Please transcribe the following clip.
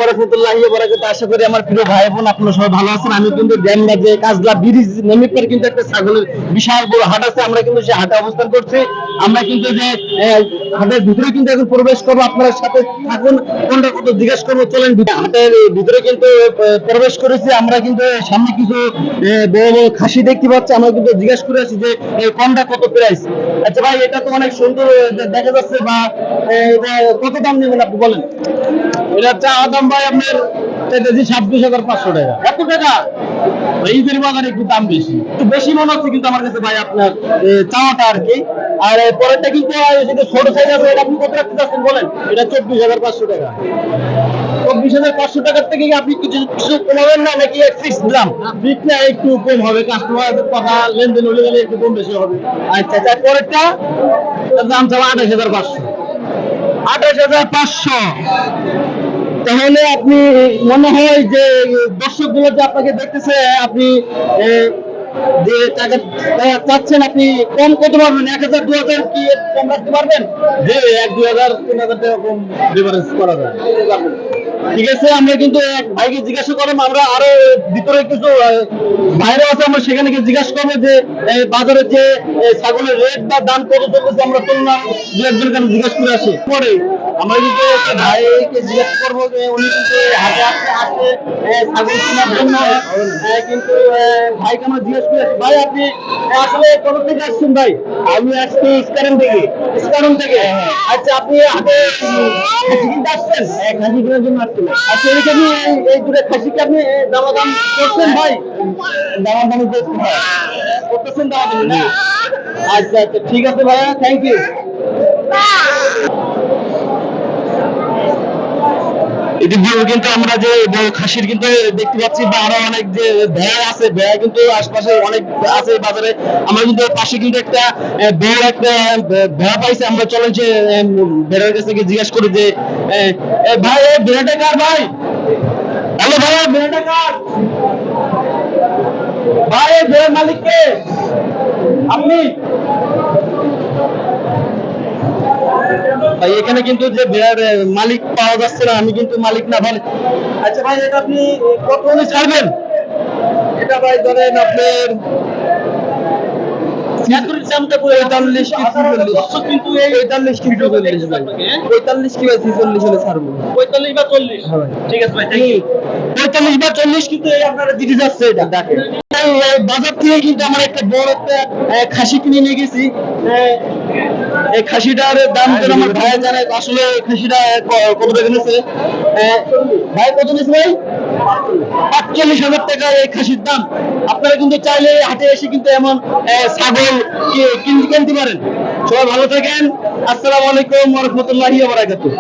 ওয়া রাহমাতুল্লাহি ওয়া বারাকাতুহু। আশা করি আমার প্রিয় ভাই বোন আপনারা সবাই ভালো আছেন। আমি কিন্তু ড্যামরা যে কাজলা ব্রিজ নেমে পরে কিন্তু একটা ছাগলের বিশাল বড় হাট আছে। আমরা কিন্তু সেই হাটে অবস্থান করছি। আমরা কিন্তু যে হাটের ভিতরে কিন্তু এখন প্রবেশ করবো, আপনার সাথে থাকুন, কোনটা কত জিজ্ঞেস করবো, চলেন। হাটের ভিতরে কিন্তু প্রবেশ করেছি। আমরা কিন্তু সামনে কিছু বড় বড় খাসি দেখতে পাচ্ছি। আমরা কিন্তু জিজ্ঞেস করে আছি যে কোনটা কত প্রাইস। আচ্ছা ভাই, এটা তো অনেক সুন্দর দেখা যাচ্ছে, বা এটা কত দাম নেবেন আপনি বলেন? এটা চাওয়া দাম ভাই আপনার 26,500 টাকা। এত টাকা? ঈদের বাজারে একটু দাম বেশি, একটু বেশি মনে হচ্ছে কিন্তু আমার কাছে ভাই আপনার চাওয়াটা আর কি। আর পরেরটা কিন্তু ছোট সাইজ আছে, এটা আপনি কত রাখতে চাচ্ছেন বলেন? এটা 24,500 টাকা। 24,500 টাকার থেকে আপনি কিছু কিছু কমাবেন না, নাকি ফিক্স দাম? ফিক্স না, একটু কম হবে, কাস্টমারদের কথা লেনদেন হলে গেলে একটু কম বেশি হবে। আচ্ছা, তারপরেরটা দাম চাওয়া 28,500। 28,500। তাহলে আপনি মনে হয় যে দর্শক গুলো যে আপনাকে দেখতেছে, আপনি যে টাকা চাচ্ছেন, আপনি কম করতে পারবেন? 1,000 2,000 কি কম রাখতে পারবেন? যে 1-2,000 3,000 টাকা কম ডিফারেন্স করা যায়। ঠিক আছে, আমরা কিন্তু এক ভাইকে জিজ্ঞাসা করলাম। আমরা আরো ভিতরে কিছু বাইরে আছে, আমরা সেখানে গিয়ে জিজ্ঞাসা করবো যে বাজারে যে ছাগলের রেট বা দাম কত চলতেছে। আমরা তুলনা দু একজন কেন জিজ্ঞাসা করে আসি। পরে আমরা কিন্তু ভাইকে জিজ্ঞাসা করবো যে উনি কিন্তু হাটে আসছে ছাগল কেনার জন্য। কিন্তু ভাইকে আমরা জিজ্ঞাসা করে আসি, ভাই আপনি আসলে কোথা থেকে আসছেন? ভাই আমি আসছি ইস্কারন থেকে। ইস্কারন থেকে? আচ্ছা, আপনি হাটে খাসি কিনতে আসছেন? খাসি কেনার জন্য আসছেন? আচ্ছা, এদিকে আপনি এই দুটো খাসিকে আপনি দামাদাম করছেন? ভাই দামাদামি করতেছেন, দামাদামি না? আচ্ছা আচ্ছা, ঠিক আছে ভাইয়া, থ্যাংক ইউ। ইতিপূর্বে কিন্তু আমরা যে খাসির কিন্তু দেখতে পাচ্ছি, বা আরো অনেক যে ভেড়া আছে, ভেড়া কিন্তু আশপাশে অনেক আছে বাজারে। আমরা কিন্তু পাশে কিন্তু একটা বড় একটা ভেড়া পাইছি। আমরা চলেন যে ভেড়ার কাছে গিয়ে জিজ্ঞাসা করি যে ভাই এই ভেড়াটা কার? ভাই হ্যালো ভাইয়া, ভেড়াটা কার? ভাই এই ভেড়ার মালিক কে? আপনি? ভাই এখানে কিন্তু যে ভেড়ার মালিক পাওয়া যাচ্ছে না, আমি কিন্তু মালিক না ভাই। আচ্ছা ভাই, এটা আপনি কত হলে ছাড়বেন? এটা ভাই ধরেন আপনার 45 কি 46, কিন্তু এই 45 কি 40 ভাই, 45 কি 46 হলে ছাড়বো। 45 বা 40? ঠিক আছে ভাই, থ্যাংক ইউ। 45 বা 40 কিন্তু এই আপনারা দিতে যাচ্ছে। এটা দেখেন, বাজার থেকে কিন্তু আমার একটা বড় একটা খাসি কিনে নিয়ে গেছি। এই খাসিটার দাম যেন আমার ভাই জানে আসলে খাসিটা কত টাকা নিয়েছে। ভাই কত নিয়েছে ভাই? 45,000 টাকা এই খাসির দাম। আপনারা কিন্তু চাইলে হাটে এসে কিন্তু এমন ছাগল কিনতে পারেন। সবাই ভালো থাকেন। আসসালামু আলাইকুম ওয়া রাহমাতুল্লাহি ওয়া বারাকাতুহু।